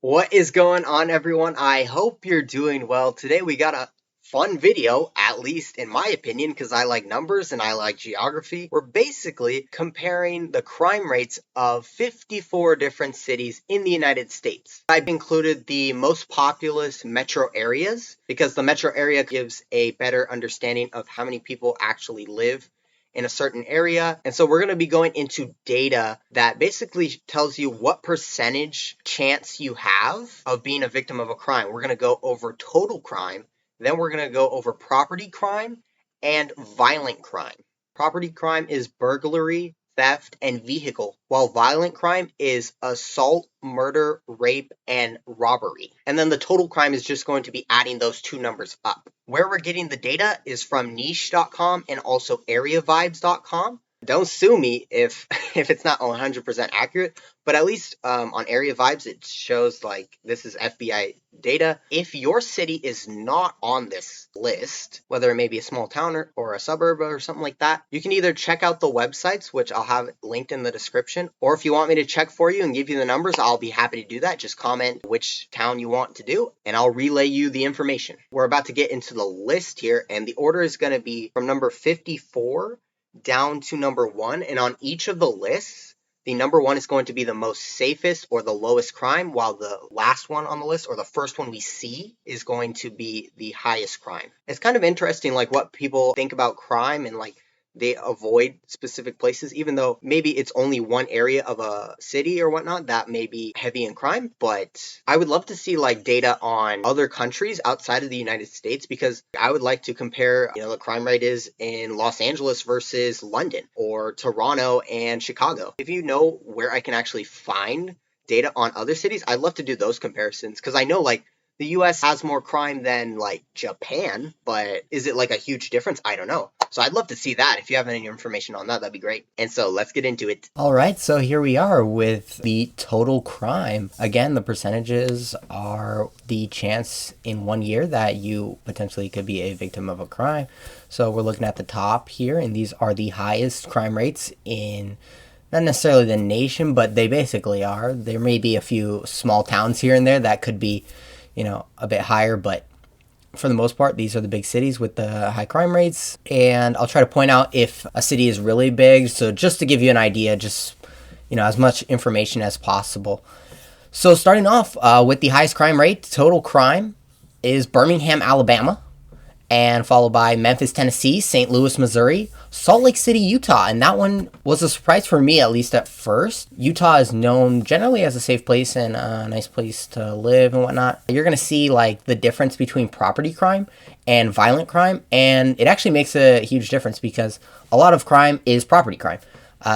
What is going on, everyone? I hope you're doing well. Today we got a fun video, at least in my opinion, because I like numbers and I like geography. We're basically comparing the crime rates of 54 different cities in the United States. I've included the most populous metro areas because the metro area gives a better understanding of how many people actually live in a certain area. And so we're going to be going into data that basically tells you what percentage chance you have of being a victim of a crime. We're going to go over total crime, then we're going to go over property crime and violent crime. Property crime is burglary, theft, and vehicle, while violent crime is assault, murder, rape, and robbery. And then the total crime is just going to be adding those two numbers up. Where we're getting the data is from niche.com and also areavibes.com. Don't sue me if it's not 100% accurate, but at least on Area Vibes, it shows like this is FBI data. If your city is not on this list, whether it may be a small town or a suburb or something like that, you can either check out the websites, which I'll have linked in the description, or if you want me to check for you and give you the numbers, I'll be happy to do that. Just comment which town you want to do, and I'll relay you the information. We're about to get into the list here, and the order is going to be from number 54 down to number 1, and on each of the lists, the number 1 is going to be the most safest or the lowest crime, while the last one on the list, or the first one we see, is going to be the highest crime. It's kind of interesting, like what people think about crime and like they avoid specific places, even though maybe it's only one area of a city or whatnot that may be heavy in crime. But I would love to see like data on other countries outside of the United States, because I would like to compare, the crime rate is in Los Angeles versus London or Toronto and Chicago. If you know where I can actually find data on other cities, I'd love to do those comparisons, because I know like the US has more crime than like Japan, but is it like a huge difference? I don't know. So I'd love to see that. If you have any information on that, that'd be great. And so let's get into it. All right, so here we are with the total crime. Again, the percentages are the chance in 1 year that you potentially could be a victim of a crime. So we're looking at the top here, and these are the highest crime rates in not necessarily the nation, but they basically are. There may be a few small towns here and there that could be a bit higher, but for the most part, these are the big cities with the high crime rates. And I'll try to point out if a city is really big. So just to give you an idea, just, as much information as possible. So starting off with the highest crime rate, total crime, is Birmingham, Alabama, and followed by Memphis, Tennessee, St. Louis, Missouri, Salt Lake City, Utah. And that one was a surprise for me, at least at first. Utah is known generally as a safe place and a nice place to live and whatnot. You're going to see like the difference between property crime and violent crime. And it actually makes a huge difference because a lot of crime is property crime.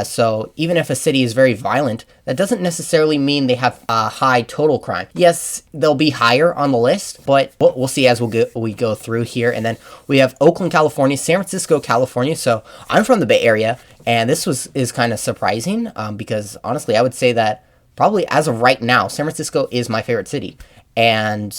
So even if a city is very violent, that doesn't necessarily mean they have a high total crime. Yes, they'll be higher on the list, but we'll see as we go through here. And then we have Oakland, California, San Francisco, California. So I'm from the Bay Area, and this is kind of surprising because honestly, I would say that probably as of right now, San Francisco is my favorite city. And,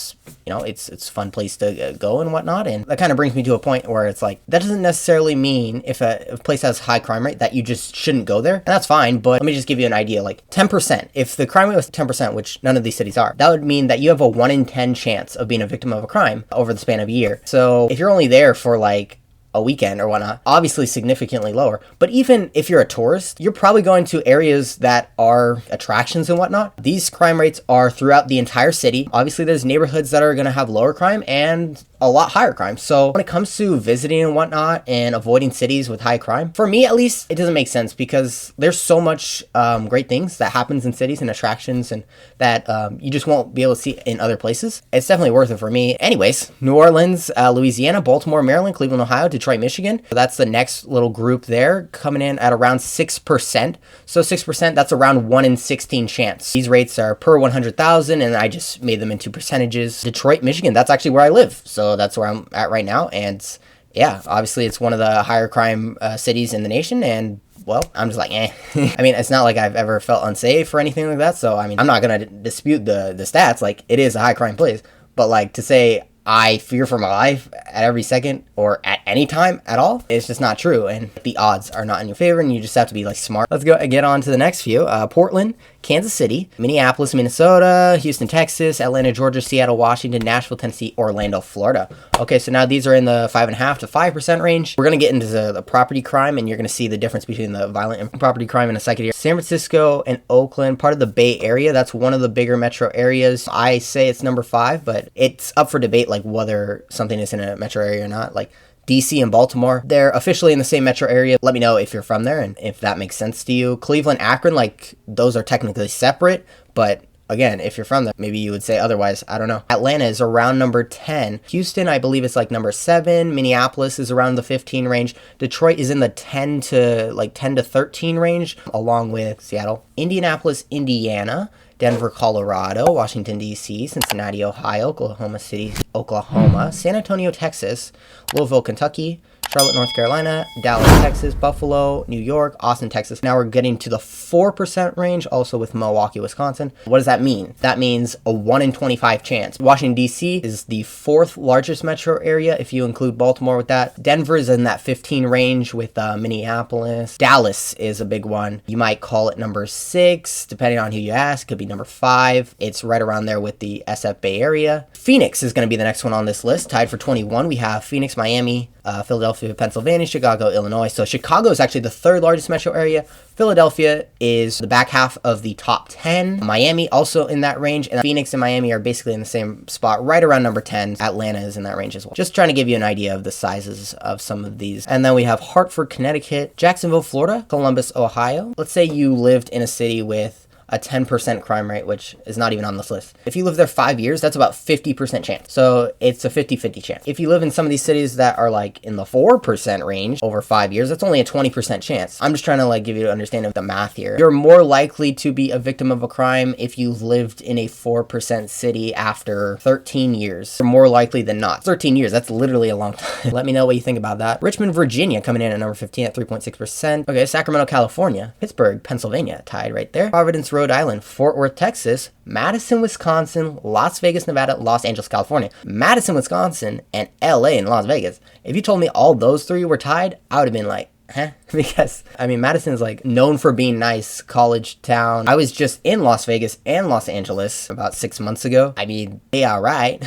it's a fun place to go and whatnot. And that kind of brings me to a point where it's like, that doesn't necessarily mean if a place has high crime rate that you just shouldn't go there. And that's fine. But let me just give you an idea, like 10%. If the crime rate was 10%, which none of these cities are, that would mean that you have a 1 in 10 chance of being a victim of a crime over the span of a year. So if you're only there for like a weekend or whatnot, obviously significantly lower. But even if you're a tourist, you're probably going to areas that are attractions and whatnot. These crime rates are throughout the entire city. Obviously, there's neighborhoods that are going to have lower crime and a lot higher crime. So when it comes to visiting and whatnot and avoiding cities with high crime, for me at least, it doesn't make sense because there's so much great things that happens in cities and attractions and that you just won't be able to see in other places. It's definitely worth it for me. Anyways, New Orleans, Louisiana, Baltimore, Maryland, Cleveland, Ohio, Detroit, Michigan. So that's the next little group there, coming in at around 6%. So 6%, that's around 1 in 16 chance. These rates are per 100,000, and I just made them into percentages. Detroit, Michigan, that's actually where I live. So that's where I'm at right now. And yeah, obviously it's one of the higher crime cities in the nation. And well, I'm just like, I mean, it's not like I've ever felt unsafe or anything like that. So, I mean, I'm not going to dispute the stats. Like, it is a high crime place. But like to say I fear for my life at every second or at any time at all. It's just not true, and the odds are not in your favor, and you just have to be like smart. Let's go get on to the next few. Portland, Kansas City, Minneapolis, Minnesota, Houston, Texas, Atlanta, Georgia, Seattle, Washington, Nashville, Tennessee, Orlando, Florida. Okay, so now these are in the 5.5 to 5% range. We're going to get into the property crime, and you're going to see the difference between the violent and property crime in a second here. San Francisco and Oakland, part of the Bay Area. That's one of the bigger metro areas. I say it's number 5, but it's up for debate, like whether something is in a metro area or not. Like DC and Baltimore, they're officially in the same metro area. Let me know if you're from there and if that makes sense to you. Cleveland, Akron, like those are technically separate, but again, if you're from there, maybe you would say otherwise. I don't know. Atlanta is around number 10. Houston, I believe it's like number 7. Minneapolis is around the 15 range. Detroit is in the 10 to 13 range, along with Seattle. Indianapolis, Indiana. Denver, Colorado, Washington, D.C., Cincinnati, Ohio, Oklahoma City, Oklahoma, San Antonio, Texas, Louisville, Kentucky, Charlotte, North Carolina, Dallas, Texas, Buffalo, New York, Austin, Texas. Now we're getting to the 4% range, also with Milwaukee, Wisconsin. What does that mean? That means a 1 in 25 chance. Washington, D.C. is the 4th largest metro area if you include Baltimore with that. Denver is in that 15 range with Minneapolis. Dallas is a big one. You might call it number 6, depending on who you ask. Could be number 5. It's right around there with the SF Bay Area. Phoenix is going to be the next one on this list. Tied for 21, we have Phoenix, Miami, Philadelphia, Pennsylvania, Chicago, Illinois. So Chicago is actually the 3rd largest metro area. Philadelphia is the back half of the top 10. Miami also in that range. And Phoenix and Miami are basically in the same spot, right around number 10. Atlanta is in that range as well. Just trying to give you an idea of the sizes of some of these. And then we have Hartford, Connecticut, Jacksonville, Florida, Columbus, Ohio. Let's say you lived in a city with a 10% crime rate, which is not even on this list. If you live there 5 years, that's about 50% chance. So it's a 50-50 chance. If you live in some of these cities that are like in the 4% range over 5 years, that's only a 20% chance. I'm just trying to like give you an understanding of the math here. You're more likely to be a victim of a crime if you've lived in a 4% city after 13 years. You're more likely than not. 13 years, that's literally a long time. Let me know what you think about that. Richmond, Virginia coming in at number 15 at 3.6%. Okay, Sacramento, California, Pittsburgh, Pennsylvania, tied right there. Providence, Rhode Island, Fort Worth, Texas, Madison, Wisconsin, Las Vegas, Nevada, Los Angeles, California, Madison, Wisconsin, and LA and Las Vegas. If you told me all those 3 were tied, I would have been like, huh? Because, I mean, Madison is like known for being nice, college town. I was just in Las Vegas and Los Angeles about 6 months ago. I mean, they are right.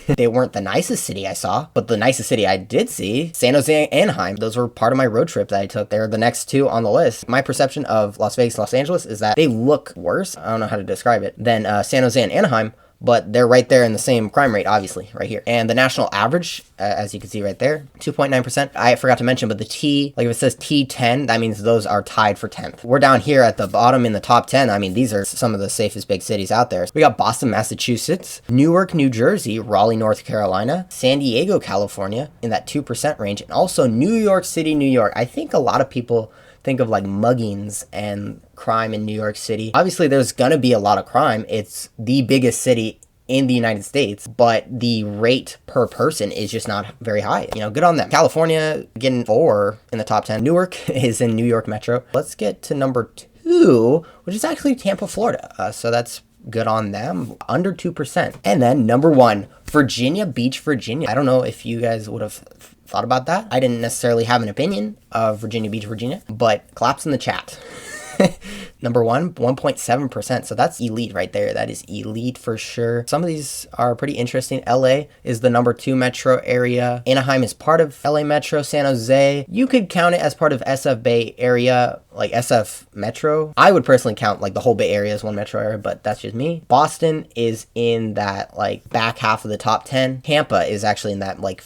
They weren't the nicest city I saw, but the nicest city I did see, San Jose and Anaheim. Those were part of my road trip that I took. They're the next 2 on the list. My perception of Las Vegas, Los Angeles is that they look worse. I don't know how to describe it than San Jose and Anaheim. But they're right there in the same crime rate, obviously, right here. And the national average, as you can see right there, 2.9%. I forgot to mention, but the T, like if it says T10, that means those are tied for 10th. We're down here at the bottom in the top 10. I mean, these are some of the safest big cities out there. We got Boston, Massachusetts, Newark, New Jersey, Raleigh, North Carolina, San Diego, California, in that 2% range, and also New York City, New York. I think a lot of people think of like muggings and crime in New York City. Obviously, there's gonna be a lot of crime. It's the biggest city in the United States, but the rate per person is just not very high. You know, good on them. California getting 4 in the top 10. Newark is in New York Metro. Let's get to number 2, which is actually Tampa, Florida. So that's good on them. Under 2%. And then number 1, Virginia Beach, Virginia. I don't know if you guys would have thought about that. I didn't necessarily have an opinion of Virginia Beach, Virginia, but claps in the chat. Number 1, 1.7%. So that's elite right there. That is elite for sure. Some of these are pretty interesting. LA is the number 2 metro area. Anaheim is part of LA Metro. San Jose, you could count it as part of SF Bay Area, like SF Metro. I would personally count like the whole Bay Area as one metro area, but that's just me. Boston is in that like back half of the top 10. Tampa is actually in that like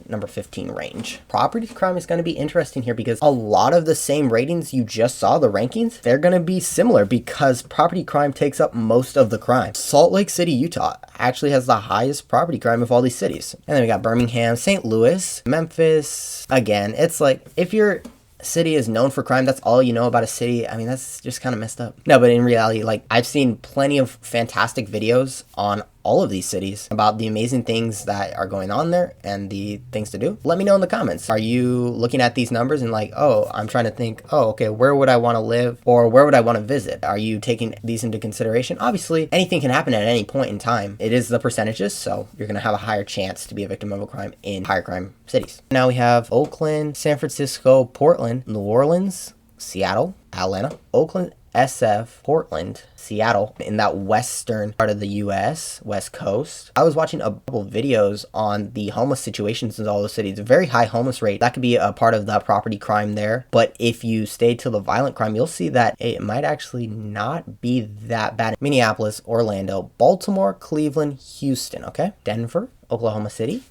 number 15 range. Property crime is going to be interesting here because a lot of the same ratings you just saw, the rankings, they're going to be similar because property crime takes up most of the crime. Salt Lake City, Utah actually has the highest property crime of all these cities. And then we got Birmingham, St. Louis, Memphis. Again, it's like if your city is known for crime, that's all you know about a city. I mean, that's just kind of messed up. No, but in reality, like I've seen plenty of fantastic videos on all of these cities, about the amazing things that are going on there and the things to do. Let me know in the comments. Are you looking at these numbers and like, oh, I'm trying to think, oh, okay, where would I want to live, or where would I want to visit? Are you taking these into consideration? Obviously, anything can happen at any point in time. It is the percentages, so you're going to have a higher chance to be a victim of a crime in higher crime cities. Now we have Oakland, San Francisco, Portland, New Orleans, Seattle, Atlanta, Oakland, SF, Portland, Seattle, in that western part of the US, West Coast. I was watching a couple of videos on the homeless situations in all those cities. A very high homeless rate. That could be a part of the property crime there. But if you stay to the violent crime, you'll see that it might actually not be that bad. Minneapolis, Orlando, Baltimore, Cleveland, Houston, okay? Denver, Oklahoma City,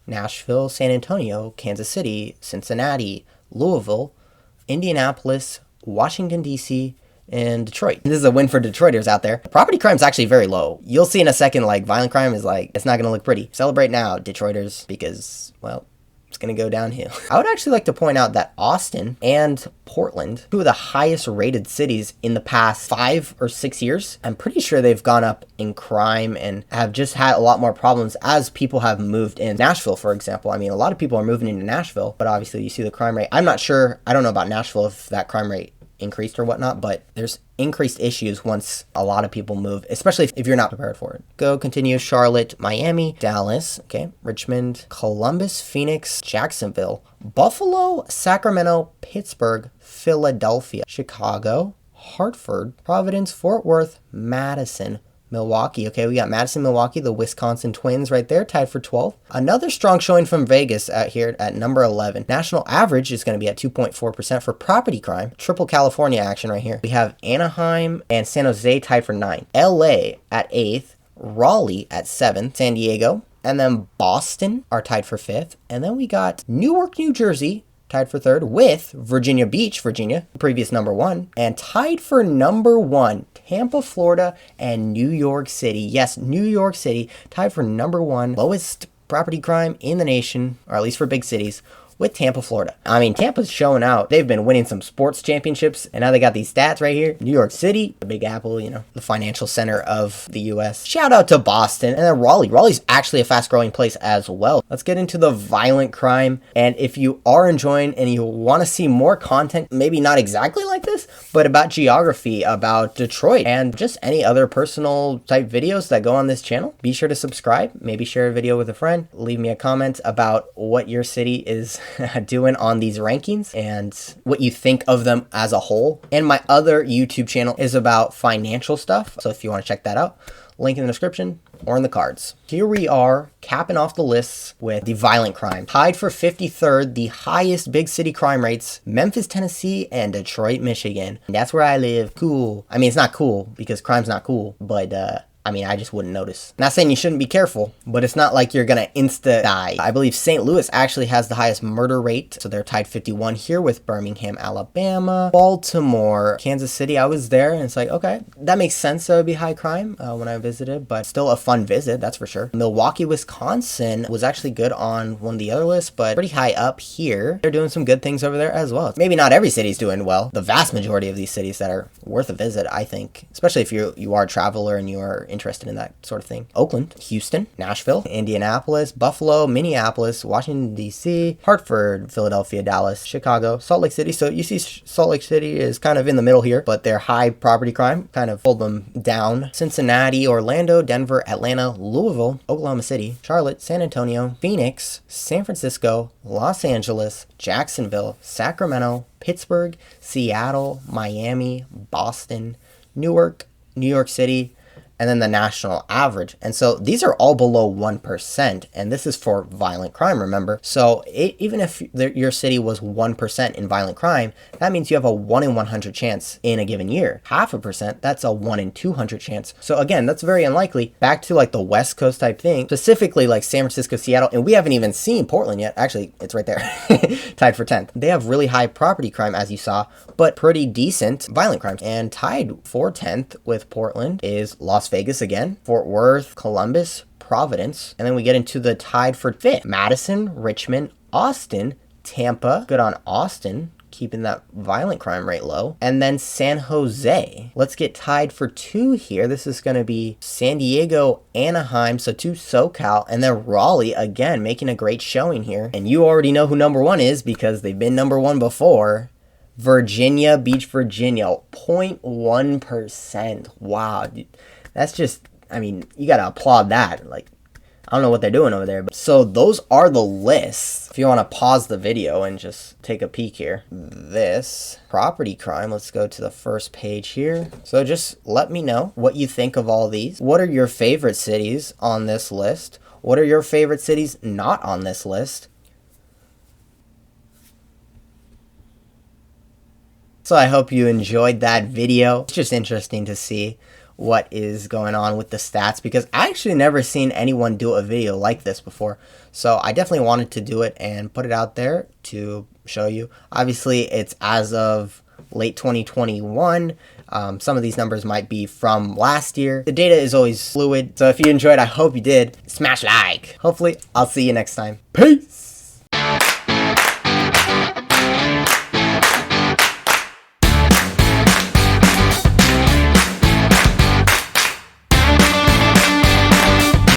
Nashville, San Antonio, Kansas City, Cincinnati, Louisville, Indianapolis, Washington, D.C., and Detroit. This is a win for Detroiters out there. Property crime is actually very low. You'll see in a second, like, violent crime is like, it's not going to look pretty. Celebrate now, Detroiters, because, well, it's going to go downhill. I would actually like to point out that Austin and Portland, two of the highest rated cities in the past 5 or 6 years. I'm pretty sure they've gone up in crime and have just had a lot more problems as people have moved in. Nashville, for example. I mean, a lot of people are moving into Nashville, but obviously you see the crime rate. I'm not sure. I don't know about Nashville if that crime rate increased or whatnot, but there's increased issues once a lot of people move, especially if you're not prepared for it. Go continue. Charlotte, Miami, Dallas, okay, Richmond, Columbus, Phoenix, Jacksonville, Buffalo, Sacramento, Pittsburgh, Philadelphia, Chicago, Hartford, Providence, Fort Worth, Madison, Milwaukee. Okay, we got Madison, Milwaukee, the Wisconsin Twins right there, tied for 12th. Another strong showing from Vegas out here at number 11. National average is going to be at 2.4% for property crime. Triple California action right here. We have Anaheim and San Jose tied for 9th. LA at 8th. Raleigh at 7th. San Diego. And then Boston are tied for 5th. And then we got Newark, New Jersey, tied for 3rd with Virginia Beach, Virginia, previous number 1. And tied for number 1, Tampa, Florida, and New York City. Yes, New York City tied for number 1, lowest property crime in the nation, or at least for big cities, with Tampa, Florida. I mean, Tampa's showing out. They've been winning some sports championships, and now they got these stats right here. New York City, the Big Apple, you know, the financial center of the U.S. Shout out to Boston. And then Raleigh. Raleigh's actually a fast-growing place as well. Let's get into the violent crime. And if you are enjoying and you want to see more content, maybe not exactly like this, but about geography, about Detroit, and just any other personal type videos that go on this channel, be sure to subscribe. Maybe share a video with a friend. Leave me a comment about what your city is doing on these rankings and what you think of them as a whole. And my other YouTube channel is about financial stuff, so if you want to check that out, link in the description or in the cards. Here we are capping off the lists with the violent crime. Tied for 53rd, the highest big city crime rates, Memphis, Tennessee, and Detroit, Michigan. That's where I live. Cool. I mean, it's not cool because crime's not cool, but I mean, I just wouldn't notice. Not saying you shouldn't be careful, but it's not like you're gonna insta die. I believe St. Louis actually has the highest murder rate, so they're tied 51 here with Birmingham, Alabama, Baltimore, Kansas City. I was there, and it's like, okay, that makes sense. That would be high crime when I visited, but still a fun visit, that's for sure. Milwaukee, Wisconsin was actually good on one of the other lists, but pretty high up here. They're doing some good things over there as well. Maybe not every city's doing well. The vast majority of these cities that are worth a visit, I think, especially if you are a traveler and you are interested in that sort of thing. Oakland, Houston, Nashville, Indianapolis, Buffalo, Minneapolis, Washington, D.C., Hartford, Philadelphia, Dallas, Chicago, Salt Lake City. So you see Salt Lake City is kind of in the middle here, but their high property crime kind of pulled them down. Cincinnati, Orlando, Denver, Atlanta, Louisville, Oklahoma City, Charlotte, San Antonio, Phoenix, San Francisco, Los Angeles, Jacksonville, Sacramento, Pittsburgh, Seattle, Miami, Boston, Newark, New York City, and then the national average. And so these are all below 1%, and this is for violent crime, remember? So even if your city was 1% in violent crime, that means you have a 1 in 100 chance in a given year. 0.5%, that's a 1 in 200 chance. So again, that's very unlikely. Back to like the West Coast type thing, specifically like San Francisco, Seattle, and we haven't even seen Portland yet. Actually, it's right there, tied for 10th. They have really high property crime, as you saw, but pretty decent violent crimes. And tied for 10th with Portland is Las Vegas again, Fort Worth, Columbus, Providence, and then we get into the tied for 5th. Madison, Richmond, Austin, Tampa, good on Austin, keeping that violent crime rate low. And then San Jose. Let's get tied for 2 here. This is going to be San Diego, Anaheim, so 2 SoCal, and then Raleigh, again, making a great showing here. And you already know who number 1 is because they've been number 1 before. Virginia Beach, Virginia, 0.1%. Wow, dude. That's just, I mean, you got to applaud that. Like, I don't know what they're doing over there. But so those are the lists. If you want to pause the video and just take a peek here. This property crime, let's go to the first page here. So just let me know what you think of all these. What are your favorite cities on this list? What are your favorite cities not on this list? So I hope you enjoyed that video. It's just interesting to see what is going on with the stats because I actually never seen anyone do a video like this before. So I definitely wanted to do it and put it out there to show you. Obviously, it's as of late 2021. Some of these numbers might be from last year. The data is always fluid. So if you enjoyed, I hope you did. Smash like. Hopefully, I'll see you next time. Peace!